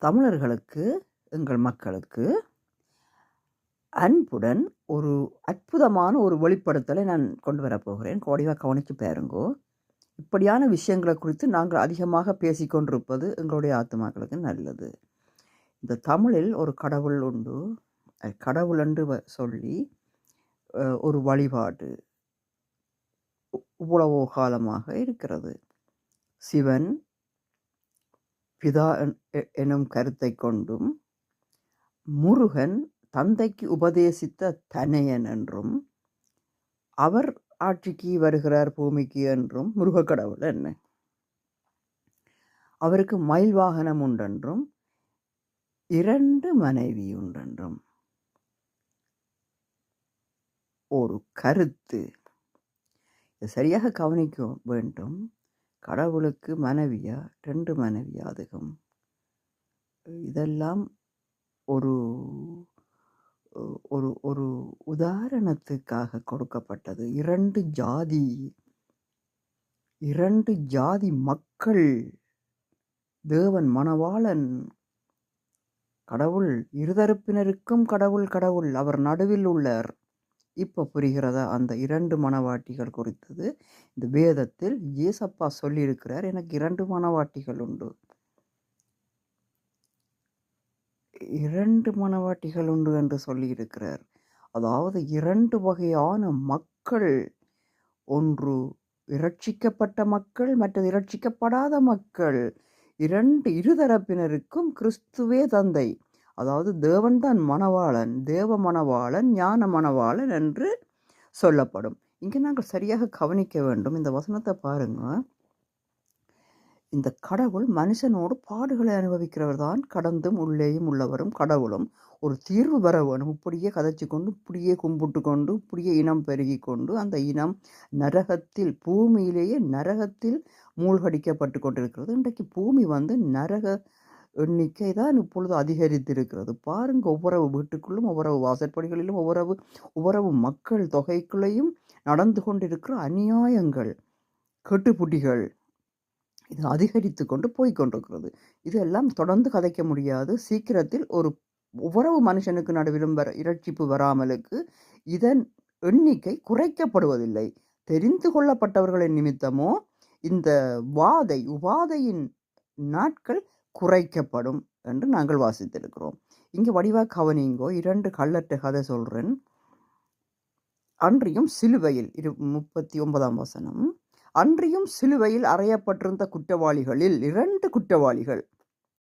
தமிழர்களுக்கு, எங்கள் மக்களுக்கு அன்புடன் ஒரு அற்புதமான ஒரு வெளிப்படுத்தலை நான் கொண்டு வரப்போகிறேன். கோடிவா கவனிச்சு பாருங்கோ. இப்படியான விஷயங்களை குறித்து நாங்கள் அதிகமாக பேசிக்கொண்டிருப்பது எங்களுடைய ஆத்துமாக்களுக்கு நல்லது. இந்த தமிழில் ஒரு கடவுள் உண்டு. கடவுள் என்று சொல்லி ஒரு வழிபாடு இவ்வளவோ காலமாக இருக்கிறது. சிவன், பிதா எனும் கருத்தை கொண்டும், முருகன் தந்தைக்கு உபதேசித்த தனையன் என்றும், அவர் ஆட்சிக்கு வருகிறார் பூமிக்கு என்றும் முருக கடவுள் என்ன, அவருக்கு மயில் வாகனம் உண்டென்றும் 2 மனைவி உண்டென்றும் ஒரு கருத்து. சரியாக கவனிக்க வேண்டும். கடவுளுக்கு மனைவியா 2 மனைவியா அதிகம்? இதெல்லாம் ஒரு ஒரு ஒரு உதாரணத்துக்காக கொடுக்கப்பட்டது. 2 ஜாதி மக்கள். தேவன் மணவாளன். கடவுள் இருதரப்பினருக்கும் கடவுள் அவர் நடுவில் உள்ளார். இப்போ புரிகிறதா அந்த 2 மணவாட்டிகள் குறித்தது? இந்த வேதத்தில் இயேசப்பா சொல்லியிருக்கிறார், எனக்கு 2 மணவாட்டிகள் உண்டு. 2 மணவாட்டிகள் உண்டு என்று சொல்லியிருக்கிறார். அதாவது 2 வகையான மக்கள். ஒன்று இரட்சிக்கப்பட்ட மக்கள், மற்றது இரட்சிக்கப்படாத மக்கள். இருதரப்பினருக்கும் கிறிஸ்துவே தந்தை. அதாவது தேவன்தான் மணவாளன், தேவ மணவாளன், ஞான மணவாளன் என்று சொல்லப்படும். இங்கே நாங்கள் சரியாக கவனிக்க வேண்டும். இந்த வசனத்தை பாருங்க. இந்த கடவுள் மனுஷனோடு பாடுகளை அனுபவிக்கிறவர் தான். கடந்தும் உள்ளேயும் உள்ளவரும் கடவுளும் ஒரு தீர்வு பெற வேணும். இப்படியே கதைச்சு கொண்டு, இப்படியே கும்பிட்டு கொண்டு, இப்படியே இனம் பெருகி கொண்டு, அந்த இனம் நரகத்தில், பூமியிலேயே நரகத்தில் மூழ்கடிக்கப்பட்டு கொண்டிருக்கிறது. இன்றைக்கு பூமி நரக எண்ணிக்கை தான் இப்பொழுது அதிகரித்திருக்கிறது. பாருங்க, ஒவ்வொரு வீட்டுக்குள்ளும், ஒவ்வொரு வாசற்படிகளிலும், ஒவ்வொரு மக்கள் தொகைக்குள்ளேயும் நடந்து கொண்டிருக்கிற அநியாயங்கள், கெட்டுப்புட்டிகள், இது அதிகரித்து கொண்டு போய்கொண்டிருக்கிறது. இதெல்லாம் தொடர்ந்து கதைக்க முடியாது. சீக்கிரத்தில் ஒவ்வொரு மனுஷனுக்கு நடுவிலும் இரட்சிப்பு வராமலுக்கு இதன் எண்ணிக்கை குறைக்கப்படுவதில்லை. தெரிந்து கொள்ளப்பட்டவர்களின் நிமித்தமோ இந்த உபாதையின் நாட்கள் குறைக்கப்படும் என்று நாங்கள் வாசித்திருக்கிறோம். இங்கே வடிவாக கவனிங்கோ. 2 கள்ளற்ற கதை சொல்றேன். அன்றியும் சிலுவையில் 39ஆம் வசனம். அன்றியும் சிலுவையில் அறையப்பட்டிருந்த குற்றவாளிகளில் 2 குற்றவாளிகள்.